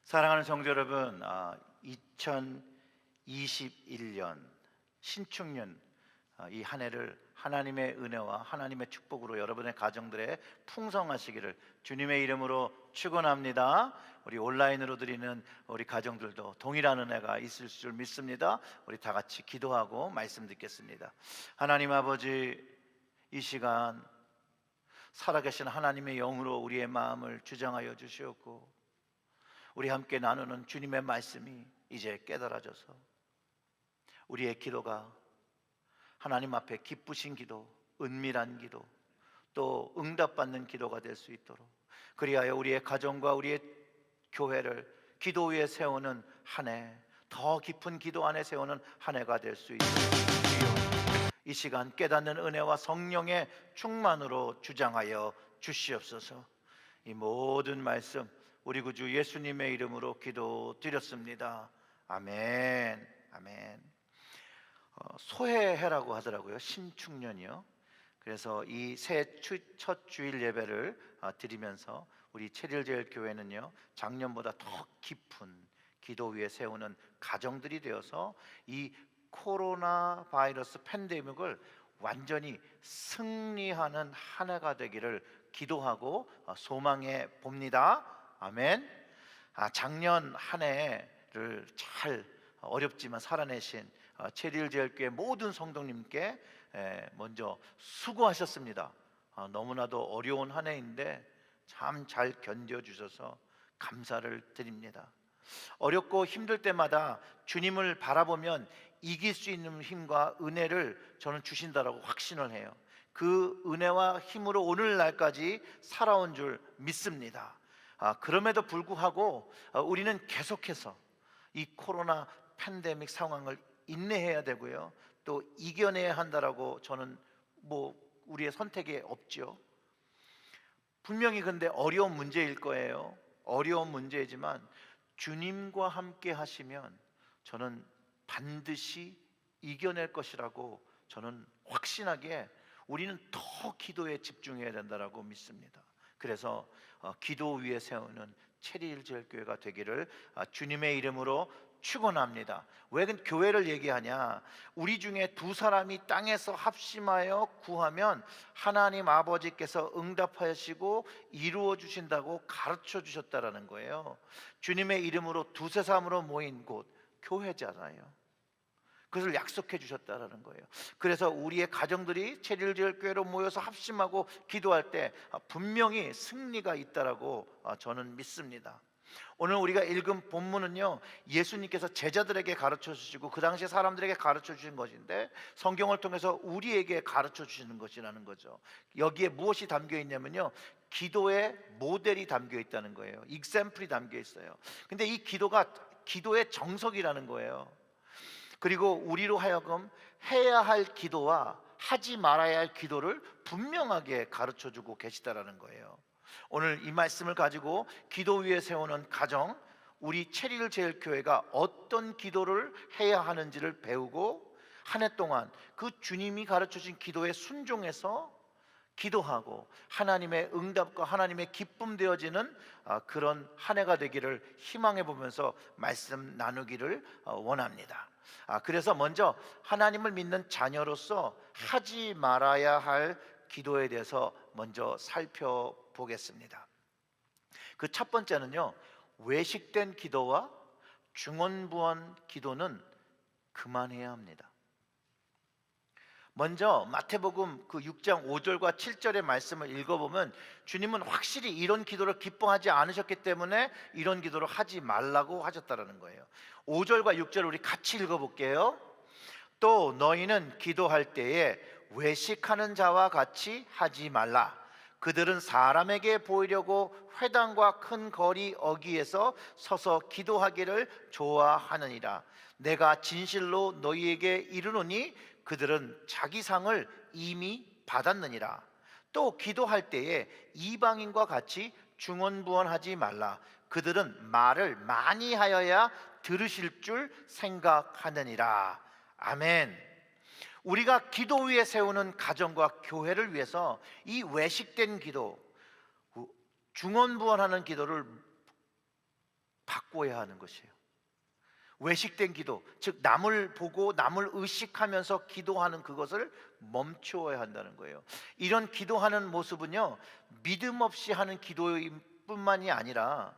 사랑하는 성도 여러분, 2021년 신축년 이 한 해를 하나님의 은혜와 하나님의 축복으로 여러분의 가정들에 풍성하시기를 주님의 이름으로 축원합니다. 우리 온라인으로 드리는 우리 가정들도 동일한 은혜가 있을 줄 믿습니다. 우리 다 같이 기도하고 말씀 듣겠습니다. 하나님 아버지, 이 시간 살아계신 하나님의 영으로 우리의 마음을 주장하여 주시옵고 우리 함께 나누는 주님의 말씀이 이제 깨달아져서 우리의 기도가 하나님 앞에 기쁘신 기도, 은밀한 기도, 또 응답받는 기도가 될 수 있도록, 그리하여 우리의 가정과 우리의 교회를 기도 위에 세우는 한 해, 더 깊은 기도 안에 세우는 한 해가 될 수 있도록 주여, 이 시간 깨닫는 은혜와 성령의 충만으로 주장하여 주시옵소서. 이 모든 말씀 우리 구주 예수님의 이름으로 기도드렸습니다. 아멘. 아멘. 소해해라고 하더라고요. 신축년이요. 그래서 이 새해 첫 주일 예배를 드리면서 우리 체릴제일교회는요, 작년보다 더 깊은 기도 위에 세우는 가정들이 되어서 이 코로나 바이러스 팬데믹을 완전히 승리하는 한 해가 되기를 기도하고 소망해 봅니다. 아멘. 작년 한 해를 잘 어렵지만 살아내신 체릴제일교회 모든 성도님께 먼저 수고하셨습니다. 너무나도 어려운 한 해인데 참 잘 견뎌주셔서 감사를 드립니다. 어렵고 힘들 때마다 주님을 바라보면 이길 수 있는 힘과 은혜를 저는 주신다라고 확신을 해요. 그 은혜와 힘으로 오늘날까지 살아온 줄 믿습니다. 그럼에도 불구하고 우리는 계속해서 이 코로나 팬데믹 상황을 인내해야 되고요, 또 이겨내야 한다라고 저는 우리의 선택에 없죠. 분명히 근데 어려운 문제일 거예요. 어려운 문제이지만 주님과 함께 하시면 저는 반드시 이겨낼 것이라고 저는 확신하게 우리는 더 기도에 집중해야 된다라고 믿습니다. 그래서 기도 위에 세우는 체릴제일교회가 되기를 주님의 이름으로 축원합니다. 왜 교회를 얘기하냐? 우리 중에 두 사람이 땅에서 합심하여 구하면 하나님 아버지께서 응답하시고 이루어 주신다고 가르쳐 주셨다라는 거예요. 주님의 이름으로 두세 사람으로 모인 곳 교회잖아요. 그것을 약속해 주셨다라는 거예요. 그래서 우리의 가정들이 체릴제일교회로 모여서 합심하고 기도할 때 분명히 승리가 있다라고 저는 믿습니다. 오늘 우리가 읽은 본문은요, 예수님께서 제자들에게 가르쳐 주시고 그 당시 사람들에게 가르쳐 주신 것인데 성경을 통해서 우리에게 가르쳐 주시는 것이라는 거죠. 여기에 무엇이 담겨 있냐면요, 기도의 모델이 담겨 있다는 거예요. example이 담겨 있어요. 근데 이 기도가 기도의 정석이라는 거예요. 그리고 우리로 하여금 해야 할 기도와 하지 말아야 할 기도를 분명하게 가르쳐주고 계시다라는 거예요. 오늘 이 말씀을 가지고 기도 위에 세우는 가정, 우리 체릴제일교회가 어떤 기도를 해야 하는지를 배우고 한 해 동안 그 주님이 가르쳐준 기도에 순종해서 기도하고 하나님의 응답과 하나님의 기쁨 되어지는 그런 한 해가 되기를 희망해 보면서 말씀 나누기를 원합니다. 그래서 먼저 하나님을 믿는 자녀로서 하지 말아야 할 기도에 대해서 먼저 살펴보겠습니다. 그 첫 번째는요, 외식된 기도와 중언부언 기도는 그만해야 합니다. 먼저 마태복음 그 6장 5절과 7절의 말씀을 읽어보면 주님은 확실히 이런 기도를 기뻐하지 않으셨기 때문에 이런 기도를 하지 말라고 하셨다는 거예요. 5절과 6절 우리 같이 읽어볼게요. 또 너희는 기도할 때에 외식하는 자와 같이 하지 말라. 그들은 사람에게 보이려고 회당과 큰 거리 어귀에서 서서 기도하기를 좋아하느니라. 내가 진실로 너희에게 이르노니 그들은 자기 상을 이미 받았느니라. 또 기도할 때에 이방인과 같이 중언부언하지 말라. 그들은 말을 많이 하여야 들으실 줄 생각하느니라. 아멘. 우리가 기도 위에 세우는 가정과 교회를 위해서 이 외식된 기도, 중언부언하는 기도를 바꿔야 하는 것이에요. 외식된 기도, 즉 남을 보고 남을 의식하면서 기도하는 그것을 멈추어야 한다는 거예요. 이런 기도하는 모습은요, 믿음 없이 하는 기도일 뿐만이 아니라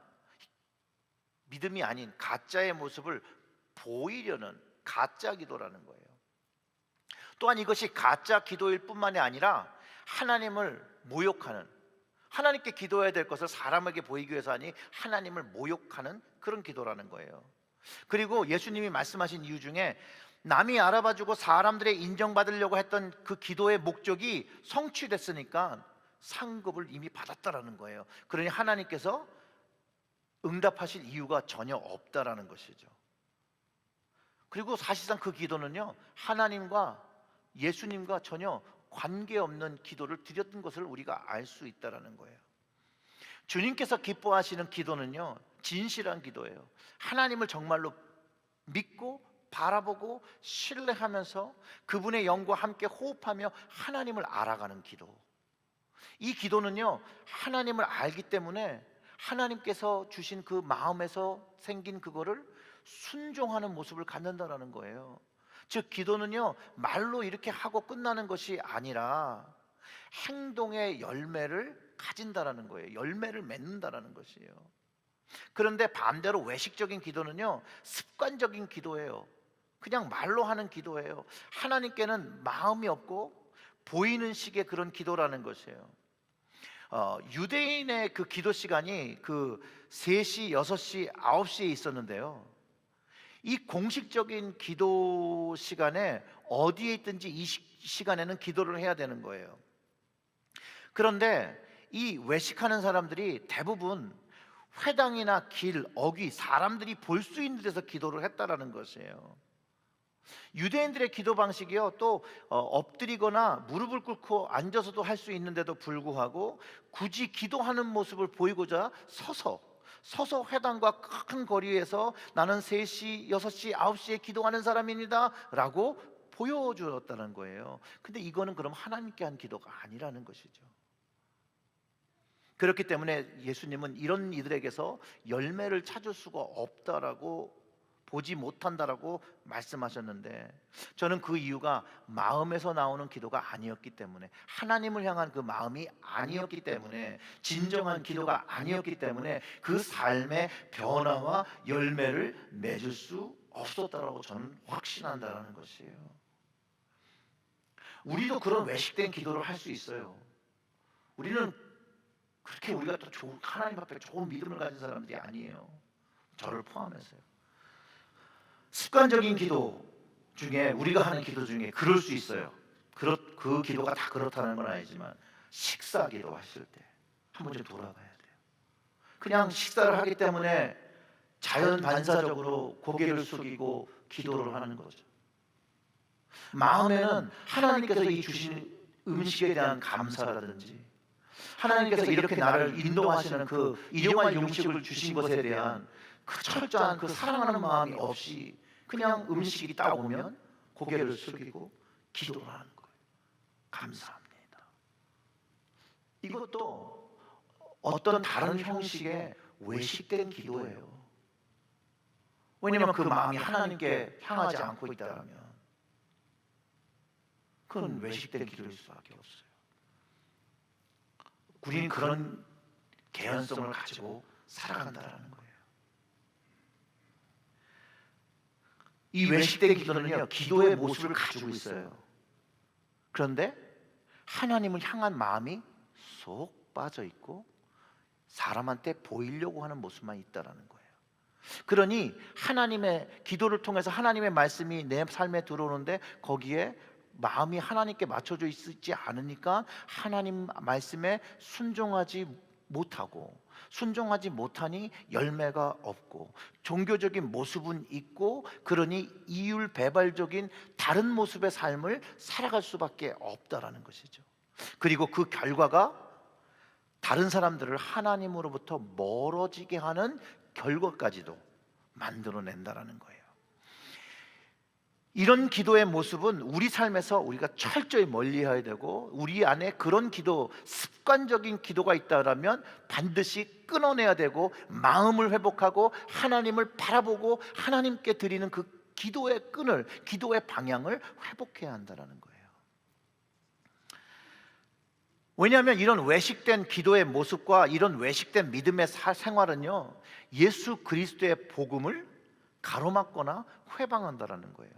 믿음이 아닌 가짜의 모습을 보이려는 가짜 기도라는 거예요. 또한 이것이 가짜 기도일 뿐만이 아니라 하나님을 모욕하는, 하나님께 기도해야 될 것을 사람에게 보이기 위해서 하니 하나님을 모욕하는 그런 기도라는 거예요. 그리고 예수님이 말씀하신 이유 중에 남이 알아봐주고 사람들의 인정받으려고 했던 그 기도의 목적이 성취됐으니까 상급을 이미 받았다라는 거예요. 그러니 하나님께서 응답하실 이유가 전혀 없다라는 것이죠. 그리고 사실상 그 기도는요, 하나님과 예수님과 전혀 관계없는 기도를 드렸던 것을 우리가 알 수 있다라는 거예요. 주님께서 기뻐하시는 기도는요, 진실한 기도예요. 하나님을 정말로 믿고 바라보고 신뢰하면서 그분의 영과 함께 호흡하며 하나님을 알아가는 기도. 이 기도는요, 하나님을 알기 때문에 하나님께서 주신 그 마음에서 생긴 그거를 순종하는 모습을 갖는다라는 거예요. 즉 기도는요, 말로 이렇게 하고 끝나는 것이 아니라 행동의 열매를 가진다라는 거예요. 열매를 맺는다라는 것이에요. 그런데 반대로 외식적인 기도는요, 습관적인 기도예요. 그냥 말로 하는 기도예요. 하나님께는 마음이 없고 보이는 식의 그런 기도라는 것이에요. 유대인의 그 기도 시간이 그 3시, 6시, 9시에 있었는데요, 이 공식적인 기도 시간에 어디에 있든지 이 시간에는 기도를 해야 되는 거예요. 그런데 이 외식하는 사람들이 대부분 회당이나 길, 어귀, 사람들이 볼 수 있는 데서 기도를 했다라는 것이에요. 유대인들의 기도 방식이요, 또 엎드리거나 무릎을 꿇고 앉아서도 할 수 있는데도 불구하고 굳이 기도하는 모습을 보이고자 서서 회당과 큰 거리에서 나는 3시, 6시, 9시에 기도하는 사람입니다 라고 보여주었다는 거예요. 근데 이거는 그럼 하나님께 한 기도가 아니라는 것이죠. 그렇기 때문에 예수님은 이런 이들에게서 열매를 찾을 수가 없다라고, 보지 못한다라고 말씀하셨는데, 저는 그 이유가 마음에서 나오는 기도가 아니었기 때문에, 하나님을 향한 그 마음이 아니었기 때문에, 진정한 기도가 아니었기 때문에 그 삶의 변화와 열매를 맺을 수 없었다라고 저는 확신한다라는 것이에요. 우리도 그런 외식된 기도를 할 수 있어요. 우리는 그렇게 우리가 또 하나님 앞에 좋은 믿음을 가진 사람들이 아니에요. 저를 포함해서요. 습관적인 기도 중에, 우리가 하는 기도 중에 그럴 수 있어요. 그 기도가 다 그렇다는 건 아니지만, 식사 기도 하실 때 한 번 좀 돌아봐야 돼요. 그냥 식사를 하기 때문에 자연 반사적으로 고개를 숙이고 기도를 하는 거죠. 마음에는 하나님께서 이 주신 음식에 대한 감사라든지, 하나님께서 이렇게 나를 인도하시는 그 일용할 음식을 주신 것에 대한 그 철저한 그 사랑하는 마음이 없이 그냥 음식이 딱 오면 고개를 숙이고 기도를 하는 거예요. 감사합니다. 이것도 어떤 다른 형식의 외식된 기도예요. 왜냐하면 그 마음이 하나님께 향하지 않고 있다면 그건 외식된 기도일 수밖에 없어요. 우리는 그런 개연성을 가지고 살아간다는 거예요. 이 외식된 기도는요, 기도의 모습을 가지고 있어요. 그런데 하나님을 향한 마음이 쏙 빠져 있고 사람한테 보이려고 하는 모습만 있다라는 거예요. 그러니 하나님의 기도를 통해서 하나님의 말씀이 내 삶에 들어오는데 거기에 마음이 하나님께 맞춰져 있지 않으니까 하나님 말씀에 순종하지 못하니 열매가 없고, 종교적인 모습은 있고, 그러니 이율배발적인 다른 모습의 삶을 살아갈 수밖에 없다라는 것이죠. 그리고 그 결과가 다른 사람들을 하나님으로부터 멀어지게 하는 결과까지도 만들어낸다라는 거예요. 이런 기도의 모습은 우리 삶에서 우리가 철저히 멀리해야 되고, 우리 안에 그런 기도, 습관적인 기도가 있다면 반드시 끊어내야 되고, 마음을 회복하고 하나님을 바라보고 하나님께 드리는 그 기도의 끈을, 기도의 방향을 회복해야 한다는 거예요. 왜냐하면 이런 외식된 기도의 모습과 이런 외식된 믿음의 생활은요, 예수 그리스도의 복음을 가로막거나 회방한다는 거예요.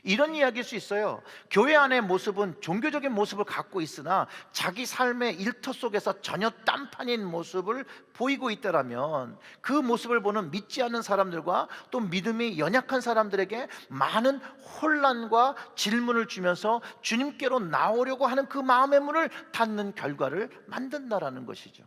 이런 이야기일 수 있어요. 교회 안의 모습은 종교적인 모습을 갖고 있으나 자기 삶의 일터 속에서 전혀 딴판인 모습을 보이고 있다면, 그 모습을 보는 믿지 않는 사람들과 또 믿음이 연약한 사람들에게 많은 혼란과 질문을 주면서 주님께로 나오려고 하는 그 마음의 문을 닫는 결과를 만든다라는 것이죠.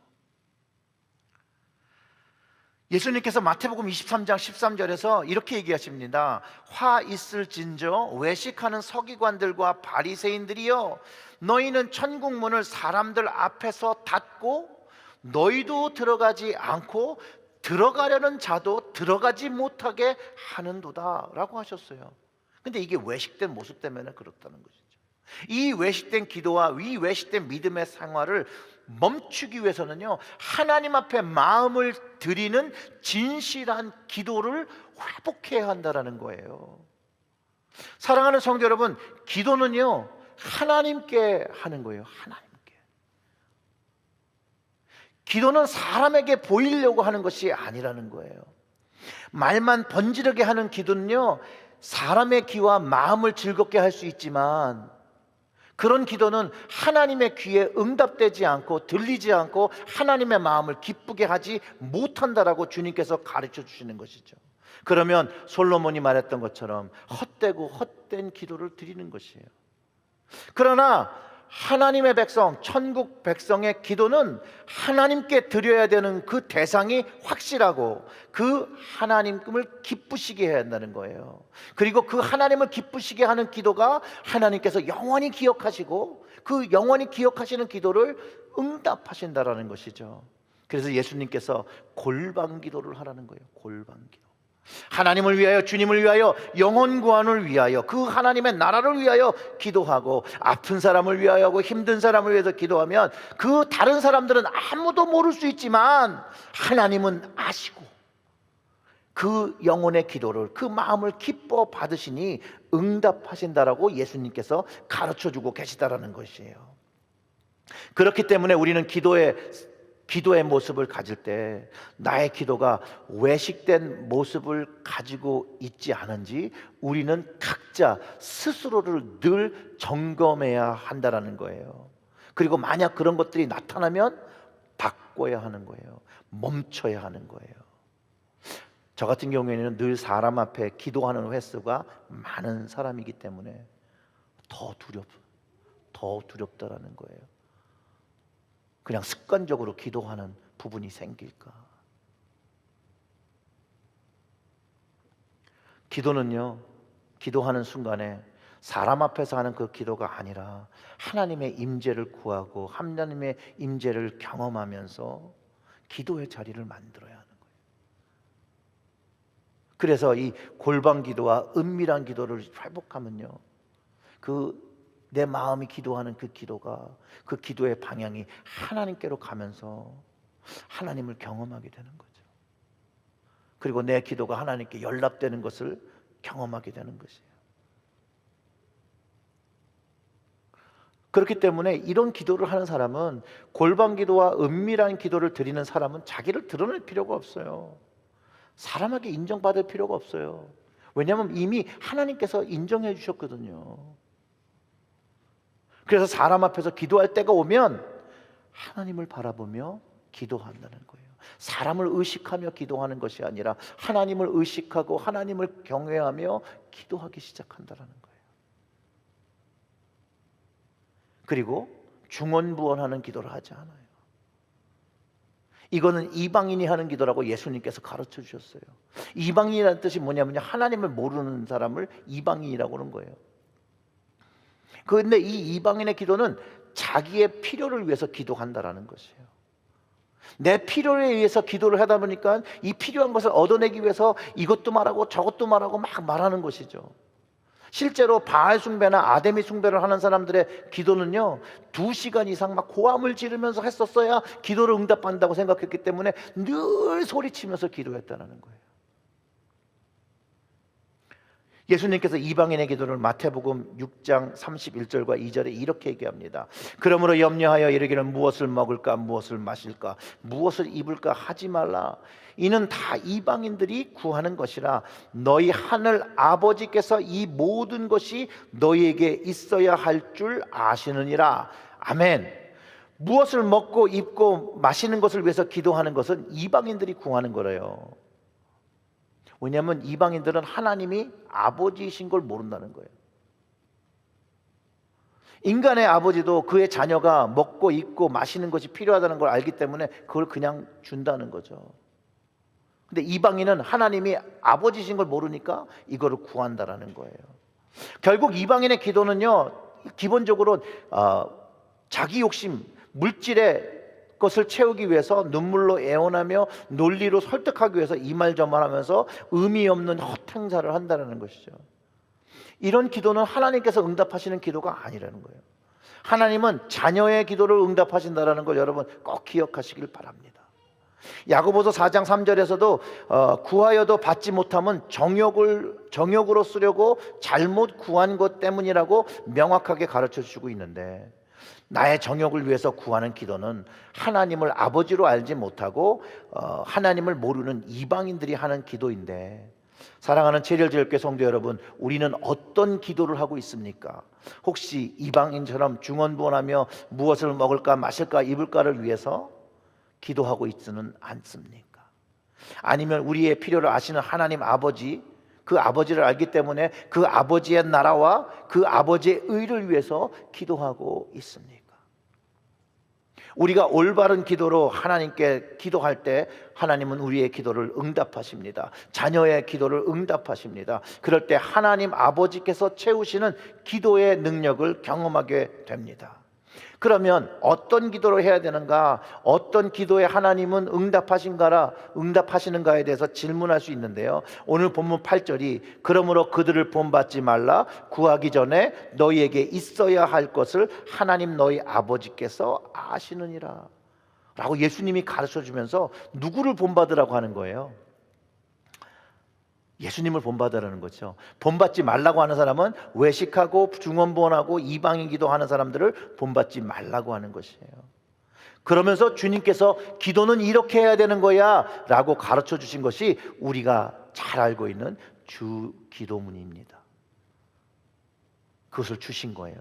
예수님께서 마태복음 23장 13절에서 이렇게 얘기하십니다. 화 있을진저 외식하는 서기관들과 바리새인들이여, 너희는 천국 문을 사람들 앞에서 닫고 너희도 들어가지 않고 들어가려는 자도 들어가지 못하게 하는도다 라고 하셨어요. 근데 이게 외식된 모습 때문에 그렇다는 것이죠. 이 외식된 기도와 이 외식된 믿음의 생활을 멈추기 위해서는요, 하나님 앞에 마음을 드리는 진실한 기도를 회복해야 한다는 거예요. 사랑하는 성도 여러분, 기도는요 하나님께 하는 거예요. 하나님께. 기도는 사람에게 보이려고 하는 것이 아니라는 거예요. 말만 번지르게 하는 기도는요, 사람의 귀와 마음을 즐겁게 할 수 있지만 그런 기도는 하나님의 귀에 응답되지 않고 들리지 않고 하나님의 마음을 기쁘게 하지 못한다라고 주님께서 가르쳐 주시는 것이죠. 그러면 솔로몬이 말했던 것처럼 헛되고 헛된 기도를 드리는 것이에요. 그러나 하나님의 백성, 천국 백성의 기도는 하나님께 드려야 되는 그 대상이 확실하고 그 하나님을 기쁘시게 해야 한다는 거예요. 그리고 그 하나님을 기쁘시게 하는 기도가 하나님께서 영원히 기억하시고 그 영원히 기억하시는 기도를 응답하신다라는 것이죠. 그래서 예수님께서 골방 기도를 하라는 거예요. 골방 기도. 하나님을 위하여, 주님을 위하여, 영혼 구원을 위하여, 그 하나님의 나라를 위하여 기도하고, 아픈 사람을 위하여 하고 힘든 사람을 위해서 기도하면 그 다른 사람들은 아무도 모를 수 있지만 하나님은 아시고 그 영혼의 기도를, 그 마음을 기뻐 받으시니 응답하신다라고 예수님께서 가르쳐주고 계시다라는 것이에요. 그렇기 때문에 우리는 기도의 모습을 가질 때 나의 기도가 외식된 모습을 가지고 있지 않은지 우리는 각자 스스로를 늘 점검해야 한다는 거예요. 그리고 만약 그런 것들이 나타나면 바꿔야 하는 거예요. 멈춰야 하는 거예요. 저 같은 경우에는 늘 사람 앞에 기도하는 횟수가 많은 사람이기 때문에 더 두렵다라는 거예요. 그냥 습관적으로 기도하는 부분이 생길까? 기도는요, 기도하는 순간에 사람 앞에서 하는 그 기도가 아니라 하나님의 임재를 구하고 하나님의 임재를 경험하면서 기도의 자리를 만들어야 하는 거예요. 그래서 이 골방 기도와 은밀한 기도를 회복하면요, 내 마음이 기도하는 그 기도가, 그 기도의 방향이 하나님께로 가면서 하나님을 경험하게 되는 거죠. 그리고 내 기도가 하나님께 연락되는 것을 경험하게 되는 것이에요. 그렇기 때문에 이런 기도를 하는 사람은, 골방 기도와 은밀한 기도를 드리는 사람은 자기를 드러낼 필요가 없어요. 사람에게 인정받을 필요가 없어요. 왜냐하면 이미 하나님께서 인정해 주셨거든요. 그래서 사람 앞에서 기도할 때가 오면 하나님을 바라보며 기도한다는 거예요. 사람을 의식하며 기도하는 것이 아니라 하나님을 의식하고 하나님을 경외하며 기도하기 시작한다는 거예요. 그리고 중언부언하는 기도를 하지 않아요. 이거는 이방인이 하는 기도라고 예수님께서 가르쳐 주셨어요. 이방인이라는 뜻이 뭐냐면요, 하나님을 모르는 사람을 이방인이라고 하는 거예요. 그런데 이 이방인의 기도는 자기의 필요를 위해서 기도한다라는 것이에요. 내 필요에 의해서 기도를 하다 보니까 이 필요한 것을 얻어내기 위해서 이것도 말하고 저것도 말하고 막 말하는 것이죠. 실제로 바알 숭배나 아데미 숭배를 하는 사람들의 기도는요, 2시간 이상 막 고함을 지르면서 했었어야 기도를 응답한다고 생각했기 때문에 늘 소리치면서 기도했다는 거예요. 예수님께서 이방인의 기도를 마태복음 6장 31절과 2절에 이렇게 얘기합니다. 그러므로 염려하여 이르기를 무엇을 먹을까 무엇을 마실까 무엇을 입을까 하지 말라. 이는 다 이방인들이 구하는 것이라. 너희 하늘 아버지께서 이 모든 것이 너희에게 있어야 할 줄 아시느니라. 아멘. 무엇을 먹고 입고 마시는 것을 위해서 기도하는 것은 이방인들이 구하는 거래요. 왜냐하면 이방인들은 하나님이 아버지이신 걸 모른다는 거예요. 인간의 아버지도 그의 자녀가 먹고 입고 마시는 것이 필요하다는 걸 알기 때문에 그걸 그냥 준다는 거죠. 근데 이방인은 하나님이 아버지이신 걸 모르니까 이거를 구한다라는 거예요. 결국 이방인의 기도는요, 기본적으로 자기 욕심, 물질의 것을 채우기 위해서 눈물로 애원하며 논리로 설득하기 위해서 이 말 저 말 하면서 의미 없는 헛행사를 한다는 것이죠. 이런 기도는 하나님께서 응답하시는 기도가 아니라는 거예요. 하나님은 자녀의 기도를 응답하신다는 걸 여러분 꼭 기억하시길 바랍니다. 야고보서 4장 3절에서도 구하여도 받지 못함은 정욕으로 쓰려고 잘못 구한 것 때문이라고 명확하게 가르쳐 주고 있는데, 나의 정욕을 위해서 구하는 기도는 하나님을 아버지로 알지 못하고 하나님을 모르는 이방인들이 하는 기도인데, 사랑하는 체리얼교회 성도 여러분, 우리는 어떤 기도를 하고 있습니까? 혹시 이방인처럼 중언부언하며 무엇을 먹을까 마실까 입을까를 위해서 기도하고 있지는 않습니까? 아니면 우리의 필요를 아시는 하나님 아버지, 그 아버지를 알기 때문에 그 아버지의 나라와 그 아버지의 의를 위해서 기도하고 있습니까? 우리가 올바른 기도로 하나님께 기도할 때 하나님은 우리의 기도를 응답하십니다. 자녀의 기도를 응답하십니다. 그럴 때 하나님 아버지께서 채우시는 기도의 능력을 경험하게 됩니다. 그러면 어떤 기도를 해야 되는가, 어떤 기도에 하나님은 응답하시는가에 대해서 질문할 수 있는데요, 오늘 본문 8절이 그러므로 그들을 본받지 말라. 구하기 전에 너희에게 있어야 할 것을 하나님 너희 아버지께서 아시느니라 라고 예수님이 가르쳐 주면서 누구를 본받으라고 하는 거예요? 예수님을 본받으라는 거죠. 본받지 말라고 하는 사람은 외식하고 중언부언하고 이방인 기도하는 사람들을 본받지 말라고 하는 것이에요. 그러면서 주님께서 기도는 이렇게 해야 되는 거야 라고 가르쳐 주신 것이 우리가 잘 알고 있는 주 기도문입니다. 그것을 주신 거예요.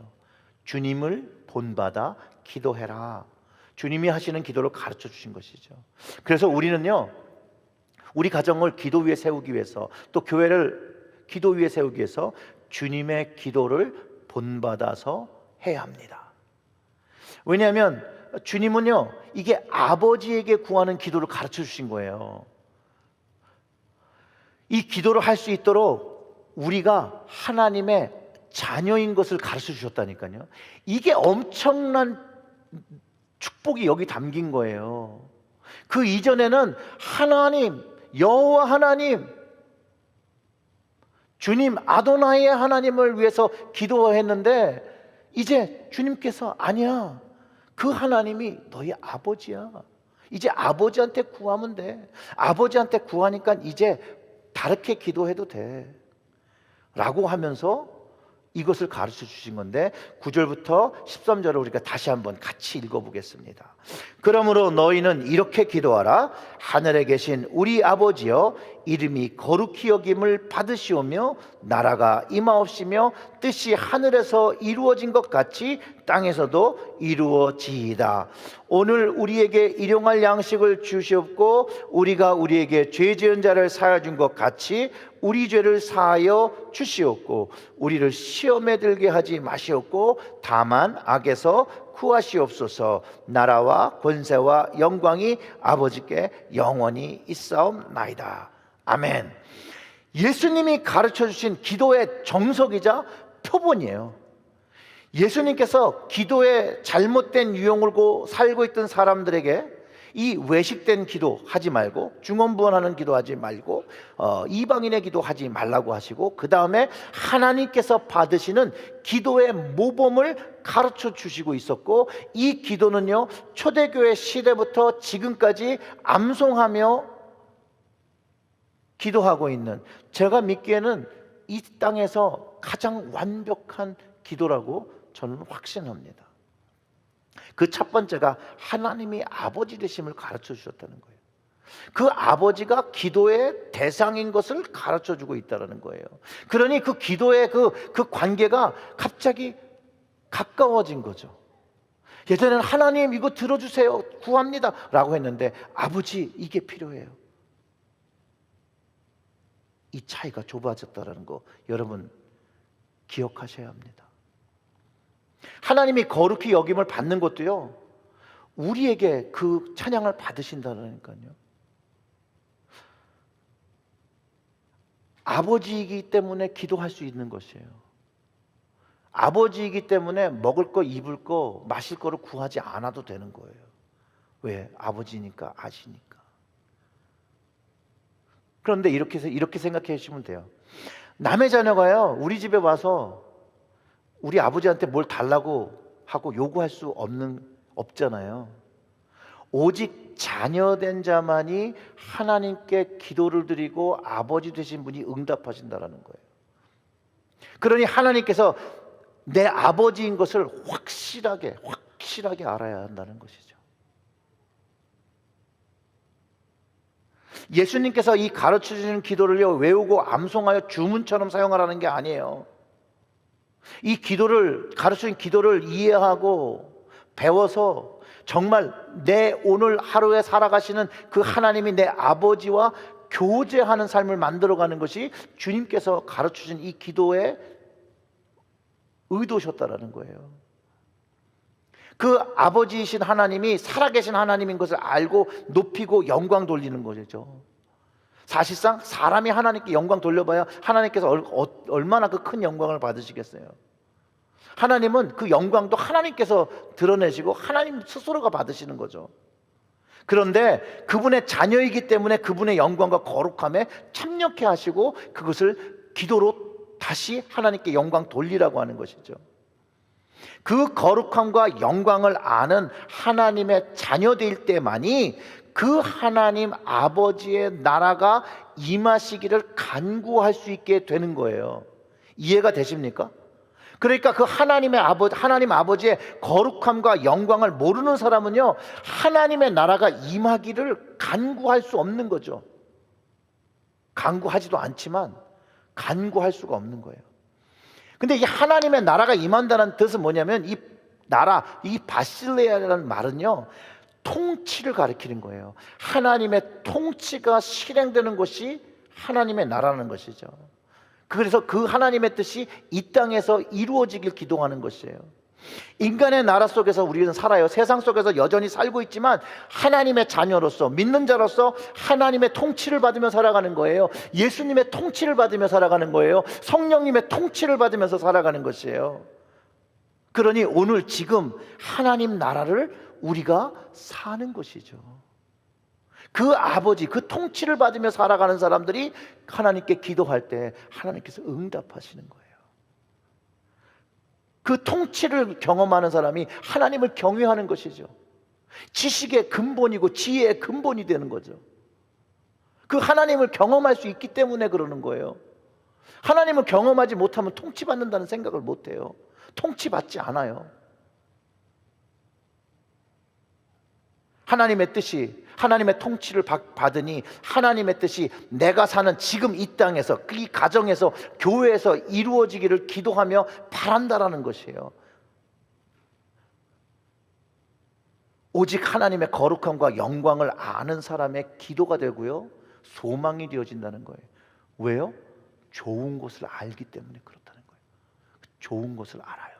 주님을 본받아 기도해라. 주님이 하시는 기도를 가르쳐 주신 것이죠. 그래서 우리는요, 우리 가정을 기도 위에 세우기 위해서, 또 교회를 기도 위에 세우기 위해서 주님의 기도를 본받아서 해야 합니다. 왜냐하면 주님은요, 이게 아버지에게 구하는 기도를 가르쳐 주신 거예요. 이 기도를 할 수 있도록 우리가 하나님의 자녀인 것을 가르쳐 주셨다니까요. 이게 엄청난 축복이 여기 담긴 거예요. 그 이전에는 하나님, 여호와 하나님, 주님 아도나이의 하나님을 위해서 기도했는데, 이제 주님께서 아니야, 그 하나님이 너희 아버지야. 이제 아버지한테 구하면 돼. 아버지한테 구하니까 이제 다르게 기도해도 돼 라고 하면서 이것을 가르쳐 주신 건데, 9절부터 13절을 우리가 다시 한번 같이 읽어보겠습니다. 그러므로 너희는 이렇게 기도하라. 하늘에 계신 우리 아버지여, 이름이 거룩히 여김을 받으시오며 나라가 임하옵시며 뜻이 하늘에서 이루어진 것 같이 땅에서도 이루어지이다. 오늘 우리에게 일용할 양식을 주시옵고 우리가 우리에게 죄 지은 자를 사하여 준 것 같이 우리 죄를 사하여 주시옵고 우리를 시험에 들게 하지 마시옵고 다만 악에서 구하시옵소서. 나라와 권세와 영광이 아버지께 영원히 있사옵나이다. 아멘. 예수님이 가르쳐 주신 기도의 정석이자 표본이에요. 예수님께서 기도의 잘못된 유형을 살고 있던 사람들에게 이 외식된 기도 하지 말고, 중언부언하는 기도 하지 말고, 이방인의 기도하지 말라고 하시고, 그 다음에 하나님께서 받으시는 기도의 모범을 가르쳐 주시고 있었고, 이 기도는요 초대교회 시대부터 지금까지 암송하며 기도하고 있는, 제가 믿기에는 이 땅에서 가장 완벽한 기도라고 저는 확신합니다. 그 첫 번째가 하나님이 아버지 되심을 가르쳐 주셨다는 거예요. 그 아버지가 기도의 대상인 것을 가르쳐 주고 있다는 거예요. 그러니 그 기도의 그 관계가 갑자기 가까워진 거죠. 예전에는 하나님 이거 들어주세요, 구합니다 라고 했는데, 아버지 이게 필요해요. 이 차이가 좁아졌다는 거 여러분 기억하셔야 합니다. 하나님이 거룩히 여김을 받는 것도요 우리에게 그 찬양을 받으신다니까요. 아버지이기 때문에 기도할 수 있는 것이에요. 아버지이기 때문에 먹을 거, 입을 거, 마실 거를 구하지 않아도 되는 거예요. 왜? 아버지니까, 아시니까. 그런데 이렇게 생각해 주시면 돼요. 남의 자녀가요 우리 집에 와서 우리 아버지한테 뭘 달라고 하고 요구할 수 없잖아요. 오직 자녀된 자만이 하나님께 기도를 드리고 아버지 되신 분이 응답하신다라는 거예요. 그러니 하나님께서 내 아버지인 것을 확실하게 알아야 한다는 것이죠. 예수님께서 이 가르쳐 주시는 기도를요 외우고 암송하여 주문처럼 사용하라는 게 아니에요. 이 기도를, 가르쳐 준 기도를 이해하고 배워서 정말 내 오늘 하루에 살아가시는 그 하나님이 내 아버지와 교제하는 삶을 만들어가는 것이 주님께서 가르쳐 주신 이 기도의 의도셨다라는 거예요. 그 아버지이신 하나님이 살아계신 하나님인 것을 알고 높이고 영광 돌리는 것이죠. 사실상 사람이 하나님께 영광 돌려봐야 하나님께서 얼마나 그 큰 영광을 받으시겠어요. 하나님은 그 영광도 하나님께서 드러내시고 하나님 스스로가 받으시는 거죠. 그런데 그분의 자녀이기 때문에 그분의 영광과 거룩함에 참여케 하시고 그것을 기도로 다시 하나님께 영광 돌리라고 하는 것이죠. 그 거룩함과 영광을 아는 하나님의 자녀될 때만이 그 하나님 아버지의 나라가 임하시기를 간구할 수 있게 되는 거예요. 이해가 되십니까? 그러니까 그 하나님 아버지의 거룩함과 영광을 모르는 사람은요 하나님의 나라가 임하기를 간구할 수 없는 거죠. 간구하지도 않지만 간구할 수가 없는 거예요. 근데 이 하나님의 나라가 임한다는 뜻은 뭐냐면, 이 나라, 이 바실레아라는 말은요 통치를 가리키는 거예요. 하나님의 통치가 실행되는 것이 하나님의 나라는 것이죠. 그래서 그 하나님의 뜻이 이 땅에서 이루어지길 기도하는 것이에요. 인간의 나라 속에서 우리는 살아요. 세상 속에서 여전히 살고 있지만 하나님의 자녀로서, 믿는 자로서 하나님의 통치를 받으며 살아가는 거예요. 예수님의 통치를 받으며 살아가는 거예요. 성령님의 통치를 받으면서 살아가는 것이에요. 그러니 오늘 지금 하나님 나라를 우리가 사는 것이죠. 그 아버지, 그 통치를 받으며 살아가는 사람들이 하나님께 기도할 때 하나님께서 응답하시는 거예요. 그 통치를 경험하는 사람이 하나님을 경외하는 것이죠. 지식의 근본이고 지혜의 근본이 되는 거죠. 그 하나님을 경험할 수 있기 때문에 그러는 거예요. 하나님을 경험하지 못하면 통치받는다는 생각을 못해요. 통치받지 않아요. 하나님의 뜻이, 하나님의 통치를 받으니 하나님의 뜻이 내가 사는 지금 이 땅에서, 이 가정에서, 교회에서 이루어지기를 기도하며 바란다라는 것이에요. 오직 하나님의 거룩함과 영광을 아는 사람의 기도가 되고요, 소망이 되어진다는 거예요. 왜요? 좋은 것을 알기 때문에 그렇다는 거예요. 좋은 것을 알아요.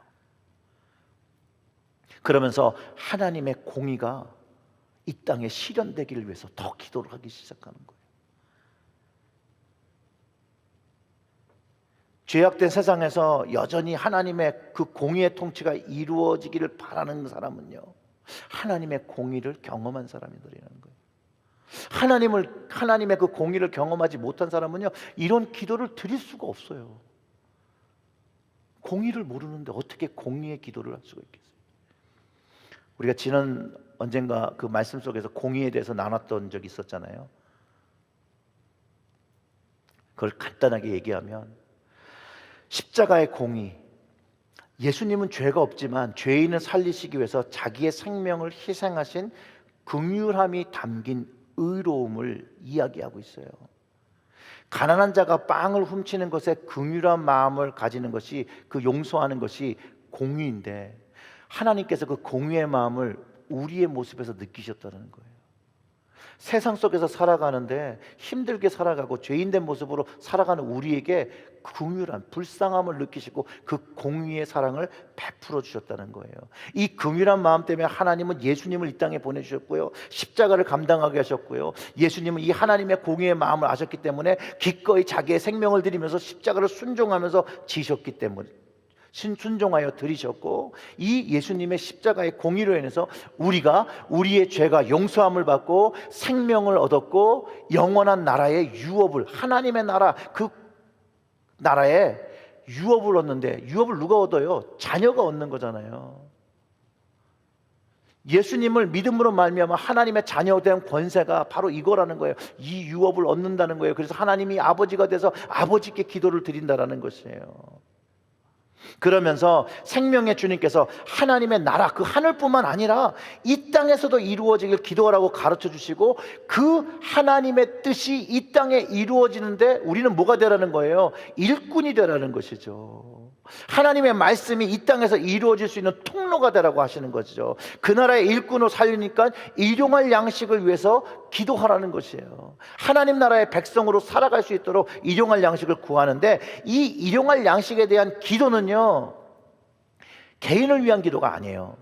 그러면서 하나님의 공의가 이 땅에 실현되기를 위해서 더 기도를 하기 시작하는 거예요. 죄악된 세상에서 여전히 하나님의 그 공의의 통치가 이루어지기를 바라는 사람은요, 하나님의 공의를 경험한 사람이 되는 거예요. 하나님의 그 공의를 경험하지 못한 사람은요, 이런 기도를 드릴 수가 없어요. 공의를 모르는데 어떻게 공의의 기도를 할 수가 있겠어요? 우리가 지난 언젠가 그 말씀 속에서 공의에 대해서 나눴던 적이 있었잖아요. 그걸 간단하게 얘기하면, 십자가의 공의, 예수님은 죄가 없지만 죄인을 살리시기 위해서 자기의 생명을 희생하신 긍휼함이 담긴 의로움을 이야기하고 있어요. 가난한 자가 빵을 훔치는 것에 긍휼한 마음을 가지는 것이, 그 용서하는 것이 공의인데, 하나님께서 그 공의의 마음을 우리의 모습에서 느끼셨다는 거예요. 세상 속에서 살아가는데 힘들게 살아가고 죄인된 모습으로 살아가는 우리에게 긍휼한 불쌍함을 느끼시고 그 공의의 사랑을 베풀어 주셨다는 거예요. 이 긍휼한 마음 때문에 하나님은 예수님을 이 땅에 보내주셨고요, 십자가를 감당하게 하셨고요, 예수님은 이 하나님의 공의의 마음을 아셨기 때문에 기꺼이 자기의 생명을 드리면서 십자가를 순종하면서 지셨기 때문에, 순종하여 들이셨고, 이 예수님의 십자가의 공의로 인해서 우리가 우리의 죄가 용서함을 받고 생명을 얻었고 영원한 나라의 유업을, 하나님의 나라, 그 나라의 유업을 얻는데, 유업을 누가 얻어요? 자녀가 얻는 거잖아요. 예수님을 믿음으로 말미암아 하나님의 자녀된 권세가 바로 이거라는 거예요. 이 유업을 얻는다는 거예요. 그래서 하나님이 아버지가 돼서 아버지께 기도를 드린다라는 것이에요. 그러면서 생명의 주님께서 하나님의 나라, 그 하늘뿐만 아니라 이 땅에서도 이루어지길 기도하라고 가르쳐 주시고, 그 하나님의 뜻이 이 땅에 이루어지는데 우리는 뭐가 되라는 거예요? 일꾼이 되라는 것이죠. 하나님의 말씀이 이 땅에서 이루어질 수 있는 통로가 되라고 하시는 거죠. 그 나라의 일꾼으로 살리니까 일용할 양식을 위해서 기도하라는 것이에요. 하나님 나라의 백성으로 살아갈 수 있도록 일용할 양식을 구하는데, 이 일용할 양식에 대한 기도는요, 개인을 위한 기도가 아니에요.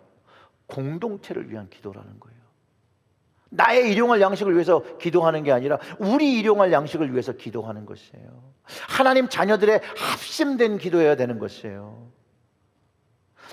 공동체를 위한 기도라는 거예요. 나의 일용할 양식을 위해서 기도하는 게 아니라 우리 일용할 양식을 위해서 기도하는 것이에요. 하나님 자녀들의 합심된 기도해야 되는 것이에요.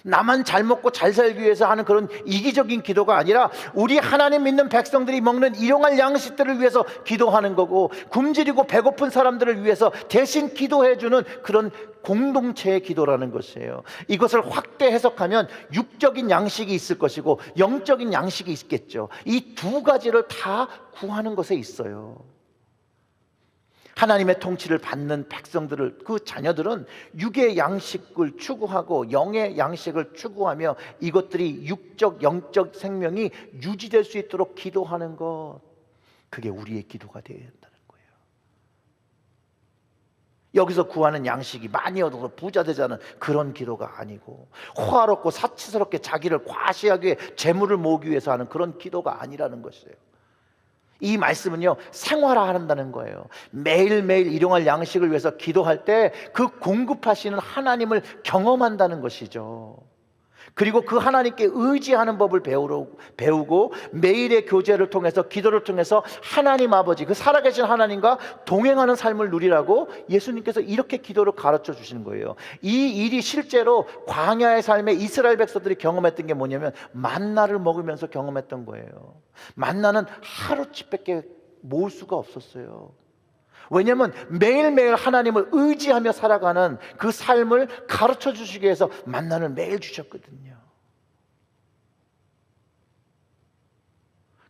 나만 잘 먹고 잘 살기 위해서 하는 그런 이기적인 기도가 아니라 우리 하나님 믿는 백성들이 먹는 일용할 양식들을 위해서 기도하는 거고, 굶주리고 배고픈 사람들을 위해서 대신 기도해주는 그런 공동체의 기도라는 것이에요. 이것을 확대 해석하면 육적인 양식이 있을 것이고 영적인 양식이 있겠죠. 이 두 가지를 다 구하는 것에 있어요. 하나님의 통치를 받는 백성들을, 그 자녀들은 육의 양식을 추구하고 영의 양식을 추구하며 이것들이 육적 영적 생명이 유지될 수 있도록 기도하는 것, 그게 우리의 기도가 되어야 한다는 거예요. 여기서 구하는 양식이 많이 얻어서 부자 되자는 그런 기도가 아니고, 호화롭고 사치스럽게 자기를 과시하기 위해 재물을 모으기 위해서 하는 그런 기도가 아니라는 것이에요. 이 말씀은요, 생활화한다는 거예요. 매일매일 일용할 양식을 위해서 기도할 때 그 공급하시는 하나님을 경험한다는 것이죠. 그리고 그 하나님께 의지하는 법을 배우고 매일의 교제를 통해서, 기도를 통해서 하나님 아버지, 그 살아계신 하나님과 동행하는 삶을 누리라고 예수님께서 이렇게 기도를 가르쳐 주시는 거예요. 이 일이 실제로 광야의 삶에 이스라엘 백성들이 경험했던 게 뭐냐면 만나를 먹으면서 경험했던 거예요. 만나는 하루치밖에 모을 수가 없었어요. 왜냐하면 매일매일 하나님을 의지하며 살아가는 그 삶을 가르쳐 주시기 위해서 만나를 매일 주셨거든요.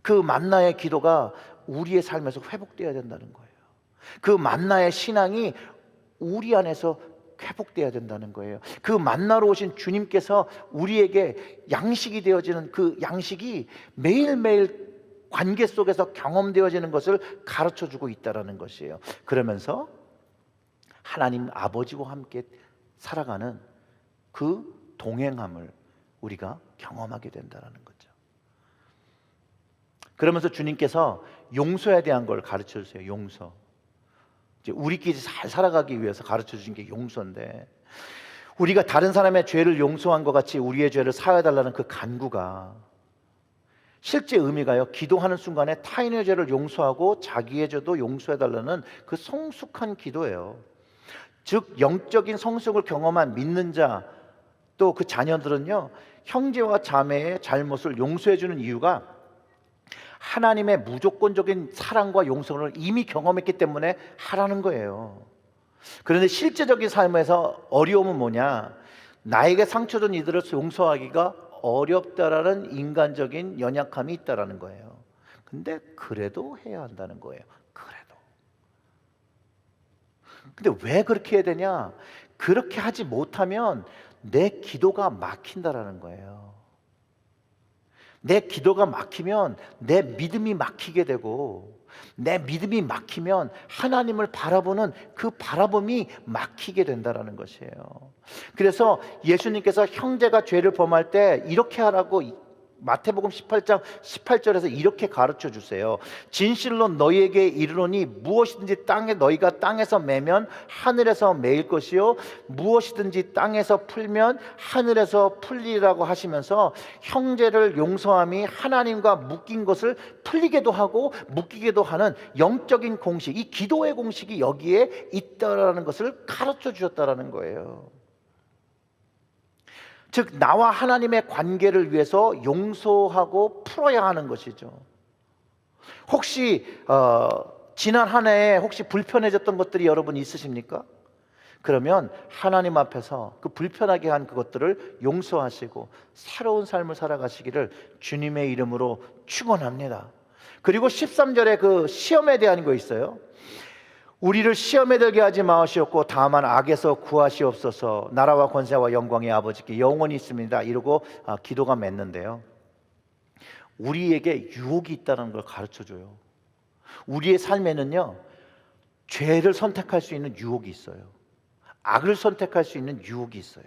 그 만나의 기도가 우리의 삶에서 회복되어야 된다는 거예요. 그 만나의 신앙이 우리 안에서 회복되어야 된다는 거예요. 그 만나러 오신 주님께서 우리에게 양식이 되어지는 그 양식이 매일매일 관계 속에서 경험되어지는 것을 가르쳐주고 있다는 것이에요. 그러면서 하나님 아버지와 함께 살아가는 그 동행함을 우리가 경험하게 된다는 거죠. 그러면서 주님께서 용서에 대한 걸 가르쳐 주세요. 용서. 이제 우리끼리 잘 살아가기 위해서 가르쳐 주신 게 용서인데, 우리가 다른 사람의 죄를 용서한 것 같이 우리의 죄를 사여달라는 그 간구가 실제 의미가요, 기도하는 순간에 타인의 죄를 용서하고 자기의 죄도 용서해달라는 그 성숙한 기도예요. 즉 영적인 성숙을 경험한 믿는 자, 또 그 자녀들은요, 형제와 자매의 잘못을 용서해주는 이유가 하나님의 무조건적인 사랑과 용서를 이미 경험했기 때문에 하라는 거예요. 그런데 실제적인 삶에서 어려움은 뭐냐? 나에게 상처 준 이들을 용서하기가 어렵다라는 인간적인 연약함이 있다라는 거예요. 근데 그래도 해야 한다는 거예요. 그래도. 근데 왜 그렇게 해야 되냐? 그렇게 하지 못하면 내 기도가 막힌다라는 거예요. 내 기도가 막히면 내 믿음이 막히게 되고, 내 믿음이 막히면 하나님을 바라보는 그 바라봄이 막히게 된다라는 것이에요. 그래서 예수님께서 형제가 죄를 범할 때 이렇게 하라고 마태복음 18장 18절에서 이렇게 가르쳐 주세요. 진실로 너희에게 이르노니 무엇이든지 너희가 땅에서 매면 하늘에서 매일 것이요 무엇이든지 땅에서 풀면 하늘에서 풀리라고 하시면서 형제를 용서함이 하나님과 묶인 것을 풀리게도 하고 묶이게도 하는 영적인 공식, 이 기도의 공식이 여기에 있다라는 것을 가르쳐 주셨다라는 거예요. 즉 나와 하나님의 관계를 위해서 용서하고 풀어야 하는 것이죠. 혹시 지난 한 해에 혹시 불편해졌던 것들이 여러분 있으십니까? 그러면 하나님 앞에서 그 불편하게 한 그것들을 용서하시고 새로운 삶을 살아가시기를 주님의 이름으로 축원합니다. 그리고 13절에 그 시험에 대한 거 있어요. 우리를 시험에 들게 하지 마시옵고 다만 악에서 구하시옵소서. 나라와 권세와 영광의 아버지께 영원히 있습니다. 이러고 기도가 맺는데요, 우리에게 유혹이 있다는 걸 가르쳐줘요. 우리의 삶에는요, 죄를 선택할 수 있는 유혹이 있어요. 악을 선택할 수 있는 유혹이 있어요.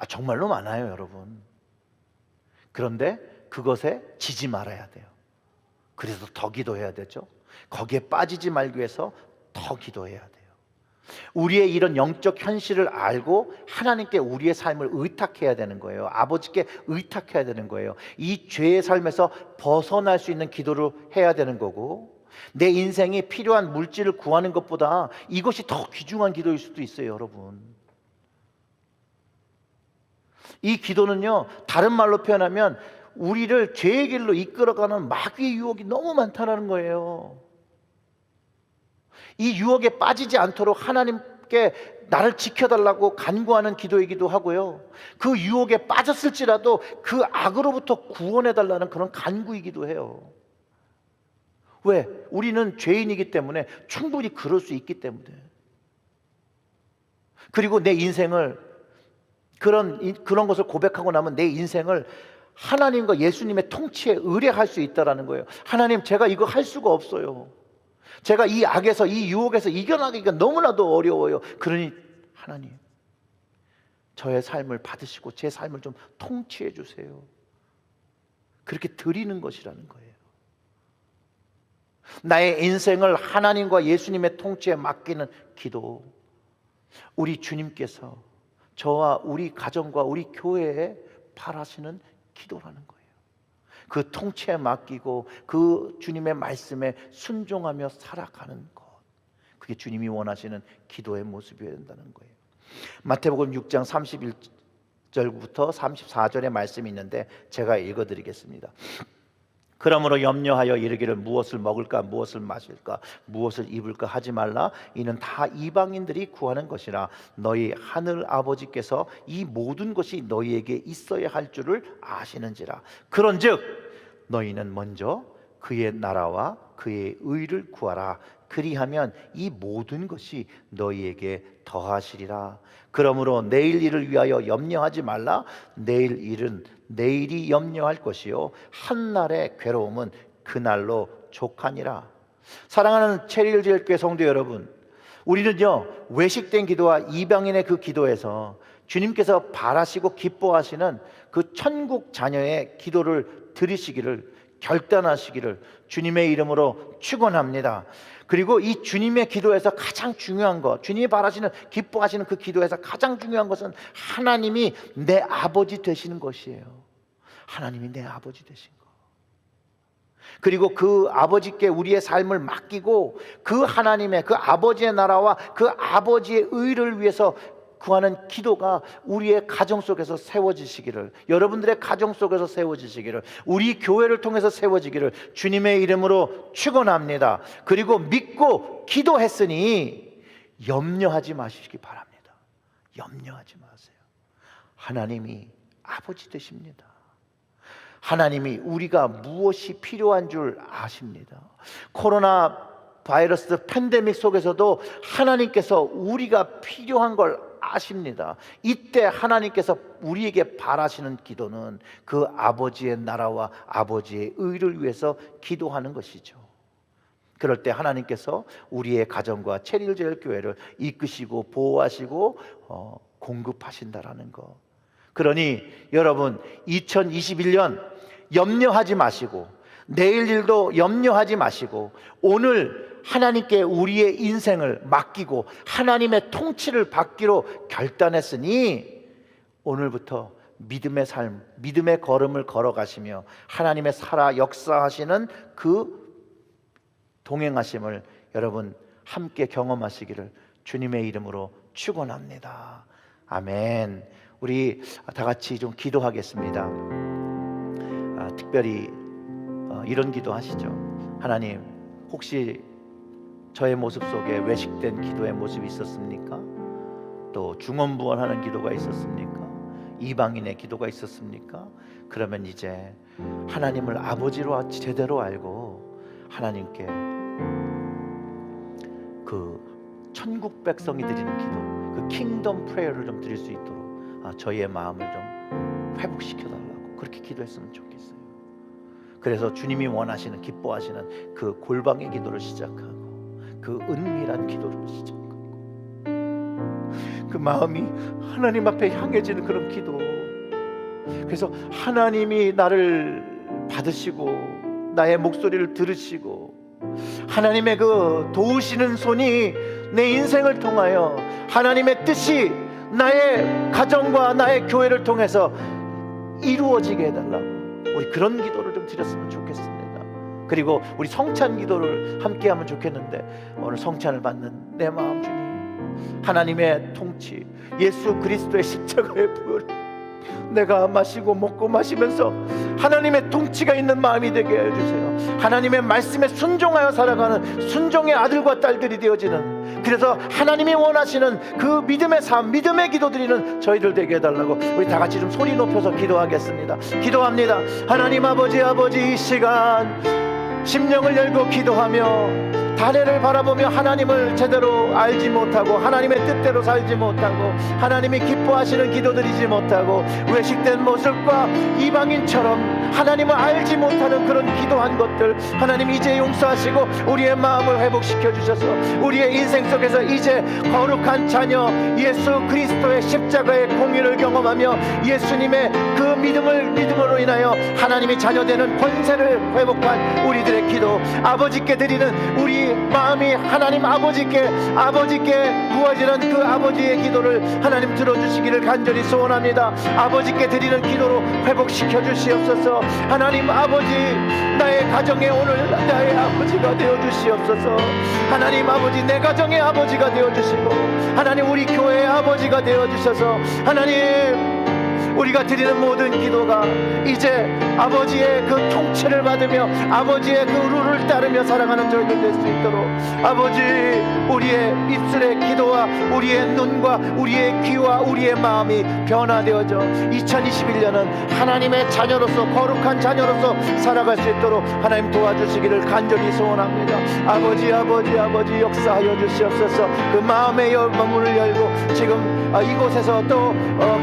정말로 많아요, 여러분. 그런데 그것에 지지 말아야 돼요. 그래서 더 기도해야 되죠. 거기에 빠지지 말기 위해서 더 기도해야 돼요. 우리의 이런 영적 현실을 알고 하나님께 우리의 삶을 의탁해야 되는 거예요. 아버지께 의탁해야 되는 거예요. 이 죄의 삶에서 벗어날 수 있는 기도를 해야 되는 거고, 내 인생이 필요한 물질을 구하는 것보다 이것이 더 귀중한 기도일 수도 있어요, 여러분. 이 기도는요, 다른 말로 표현하면 우리를 죄의 길로 이끌어가는 마귀의 유혹이 너무 많다는 거예요. 이 유혹에 빠지지 않도록 하나님께 나를 지켜달라고 간구하는 기도이기도 하고요, 그 유혹에 빠졌을지라도 그 악으로부터 구원해달라는 그런 간구이기도 해요. 왜? 우리는 죄인이기 때문에, 충분히 그럴 수 있기 때문에. 그리고 내 인생을 그런 것을 고백하고 나면 내 인생을 하나님과 예수님의 통치에 의뢰할 수 있다는 거예요. 하나님, 제가 이거 할 수가 없어요. 제가 이 악에서, 이 유혹에서 이겨나가기가 너무나도 어려워요. 그러니 하나님, 저의 삶을 받으시고 제 삶을 좀 통치해 주세요. 그렇게 드리는 것이라는 거예요. 나의 인생을 하나님과 예수님의 통치에 맡기는 기도, 우리 주님께서 저와 우리 가정과 우리 교회에 바라시는 기도라는 거예요. 그 통치에 맡기고 그 주님의 말씀에 순종하며 살아가는 것, 그게 주님이 원하시는 기도의 모습이어야 된다는 거예요. 마태복음 6장 31절부터 34절의 말씀이 있는데 제가 읽어드리겠습니다. 그러므로 염려하여 이르기를 무엇을 먹을까 무엇을 마실까 무엇을 입을까 하지 말라. 이는 다 이방인들이 구하는 것이라. 너희 하늘 아버지께서 이 모든 것이 너희에게 있어야 할 줄을 아시는지라. 그런즉 너희는 먼저 그의 나라와 그의 의를 구하라. 그리하면 이 모든 것이 너희에게 더하시리라. 그러므로 내일 일을 위하여 염려하지 말라. 내일 일은 내일이 염려할 것이요 한날의 괴로움은 그날로 족하니라. 사랑하는 체리힐교회 성도 여러분, 우리는요, 외식된 기도와 이방인의 그 기도에서 주님께서 바라시고 기뻐하시는 그 천국 자녀의 기도를 들으시기를, 결단하시기를 주님의 이름으로 축원합니다. 그리고 이 주님의 기도에서 가장 중요한 것, 주님이 바라시는, 기뻐하시는 그 기도에서 가장 중요한 것은 하나님이 내 아버지 되시는 것이에요. 하나님이 내 아버지 되신 것, 그리고 그 아버지께 우리의 삶을 맡기고 그 하나님의, 그 아버지의 나라와 그 아버지의 의를 위해서 구하는 기도가 우리의 가정 속에서 세워지시기를, 여러분들의 가정 속에서 세워지시기를, 우리 교회를 통해서 세워지기를 주님의 이름으로 축원합니다. 그리고 믿고 기도했으니 염려하지 마시기 바랍니다. 염려하지 마세요. 하나님이 아버지 되십니다. 하나님이 우리가 무엇이 필요한 줄 아십니다. 코로나 바이러스 팬데믹 속에서도 하나님께서 우리가 필요한 걸 아십니다. 이때 하나님께서 우리에게 바라시는 기도는 그 아버지의 나라와 아버지의 의를 위해서 기도하는 것이죠. 그럴 때 하나님께서 우리의 가정과 체리제일교회를 이끄시고 보호하시고 공급하신다라는 것. 그러니 여러분, 2021년 염려하지 마시고, 내일 일도 염려하지 마시고, 오늘 하나님께 우리의 인생을 맡기고 하나님의 통치를 받기로 결단했으니 오늘부터 믿음의 삶, 믿음의 걸음을 걸어가시며 하나님의 살아 역사하시는 그 동행하심을 여러분 함께 경험하시기를 주님의 이름으로 축원합니다. 아멘. 우리 다 같이 좀 기도하겠습니다. 특별히 이런 기도 하시죠. 하나님, 혹시 저의 모습 속에 외식된 기도의 모습이 있었습니까? 또 중언부언하는 기도가 있었습니까? 이방인의 기도가 있었습니까? 그러면 이제 하나님을 아버지로 제대로 알고 하나님께 그 천국 백성이 드리는 기도, 그 킹덤 프레이어를 좀 드릴 수 있도록 저희의 마음을 좀 회복시켜달라고 그렇게 기도했으면 좋겠어요. 그래서 주님이 원하시는, 기뻐하시는 그 골방의 기도를 시작하고, 그 은밀한 기도를 시작하고, 그 마음이 하나님 앞에 향해지는 그런 기도. 그래서 하나님이 나를 받으시고 나의 목소리를 들으시고 하나님의 그 도우시는 손이 내 인생을 통하여 하나님의 뜻이 나의 가정과 나의 교회를 통해서 이루어지게 해달라고, 우리 그런 기도를 좀 드렸으면 좋겠습니다. 그리고 우리 성찬 기도를 함께 하면 좋겠는데, 오늘 성찬을 받는 내 마음, 주님, 하나님의 통치, 예수 그리스도의 십자가의 보혈 내가 마시고 먹고 마시면서 하나님의 통치가 있는 마음이 되게 해주세요. 하나님의 말씀에 순종하여 살아가는 순종의 아들과 딸들이 되어지는, 그래서 하나님이 원하시는 그 믿음의 삶, 믿음의 기도 드리는 저희들 되게 해달라고 우리 다 같이 좀 소리 높여서 기도하겠습니다. 기도합니다. 하나님 아버지, 이 시간 심령을 열고 기도하며 다래를 바라보며 하나님을 제대로 알지 못하고 하나님의 뜻대로 살지 못하고 하나님이 기뻐하시는 기도 드리지 못하고 외식된 모습과 이방인처럼 하나님을 알지 못하는 그런 기도한 것들 하나님 이제 용서하시고 우리의 마음을 회복시켜 주셔서 우리의 인생 속에서 이제 거룩한 자녀 예수 그리스도의 십자가의 공의를 경험하며 예수님의 그 믿음으로 인하여 하나님이 자녀되는 권세를 회복한 우리들의 기도, 아버지께 드리는 우리 마음이 하나님 아버지께 구워지는 그 아버지의 기도를 하나님 들어주시기를 간절히 소원합니다. 아버지께 드리는 기도로 회복시켜 주시옵소서. 하나님 아버지, 나의 가정에 오늘 나의 아버지가 되어 주시옵소서. 하나님 아버지, 내 가정의 아버지가 되어 주시고 하나님 우리 교회의 아버지가 되어 주셔서 하나님 우리가 드리는 모든 기도가 이제 아버지의 그 통치를 받으며 아버지의 그 룰을 따르며 살아가는 저희들 될 수 있도록 아버지, 우리의 입술의 기도와 우리의 눈과 우리의 귀와 우리의 마음이 변화되어져 2021년은 하나님의 자녀로서 거룩한 자녀로서 살아갈 수 있도록 하나님 도와주시기를 간절히 소원합니다. 아버지 역사하여 주시옵소서. 그 마음의 문을 열고 지금 이곳에서 또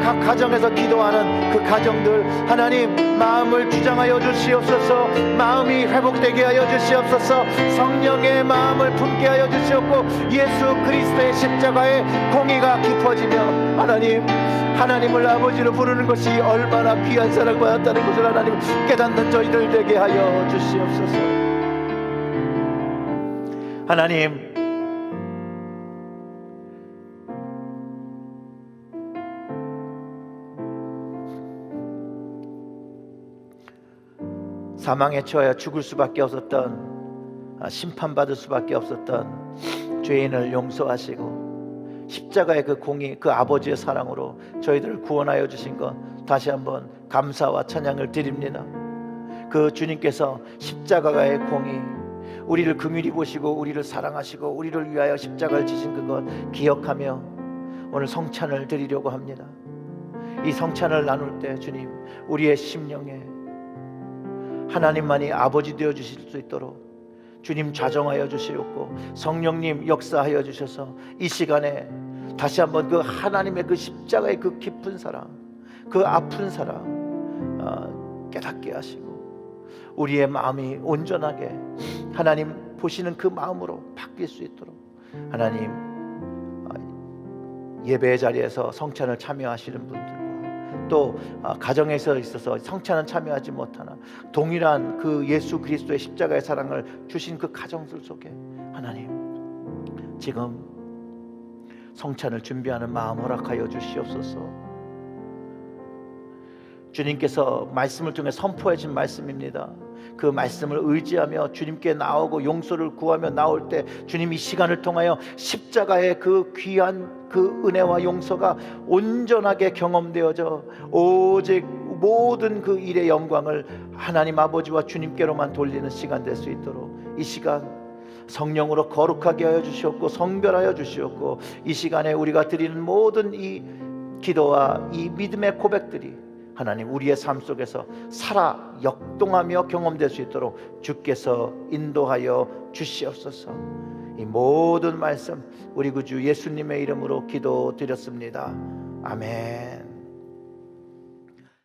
각 가정에서 기도하는 그 가정들 하나님 마음을 주장하여 주시옵소서. 마음이 회복되게 하여 주시옵소서. 성령의 마음을 품게 하여 주시옵고 예수 그리스도의 십자가의 공의가 깊어지며 하나님을 아버지로 부르는 것이 얼마나 귀한 사랑받았다는 것을 하나님 깨닫는 저희들 되게 하여 주시옵소서. 하나님, 사망에 처하여 죽을 수밖에 없었던, 심판받을 수밖에 없었던 죄인을 용서하시고 십자가의 그 공의, 그 아버지의 사랑으로 저희들을 구원하여 주신 것 다시 한번 감사와 찬양을 드립니다. 그 주님께서 십자가의 공의, 우리를 긍휼히 보시고 우리를 사랑하시고 우리를 위하여 십자가를 지신 그것 기억하며 오늘 성찬을 드리려고 합니다. 이 성찬을 나눌 때 주님, 우리의 심령에 하나님만이 아버지 되어 주실 수 있도록 주님 좌정하여 주시옵고 성령님 역사하여 주셔서 이 시간에 다시 한번 그 하나님의 그 십자가의 그 깊은 사랑, 그 아픈 사랑 깨닫게 하시고 우리의 마음이 온전하게 하나님 보시는 그 마음으로 바뀔 수 있도록 하나님, 예배의 자리에서 성찬을 참여하시는 분들과 또 가정에서 있어서 성찬은 참여하지 못하나 동일한 그 예수 그리스도의 십자가의 사랑을 주신 그 가정들 속에 하나님 지금 성찬을 준비하는 마음 허락하여 주시옵소서. 주님께서 말씀을 통해 선포해 준 말씀입니다. 그 말씀을 의지하며 주님께 나오고 용서를 구하며 나올 때 주님 이 시간을 통하여 십자가의 그 귀한 그 은혜와 용서가 온전하게 경험되어져 오직 모든 그 일의 영광을 하나님 아버지와 주님께로만 돌리는 시간 될 수 있도록 이 시간 성령으로 거룩하게 하여 주시옵고 성별하여 주시옵고 이 시간에 우리가 드리는 모든 이 기도와 이 믿음의 고백들이 하나님 우리의 삶 속에서 살아 역동하며 경험될 수 있도록 주께서 인도하여 주시옵소서. 이 모든 말씀 우리 구주 예수님의 이름으로 기도드렸습니다. 아멘.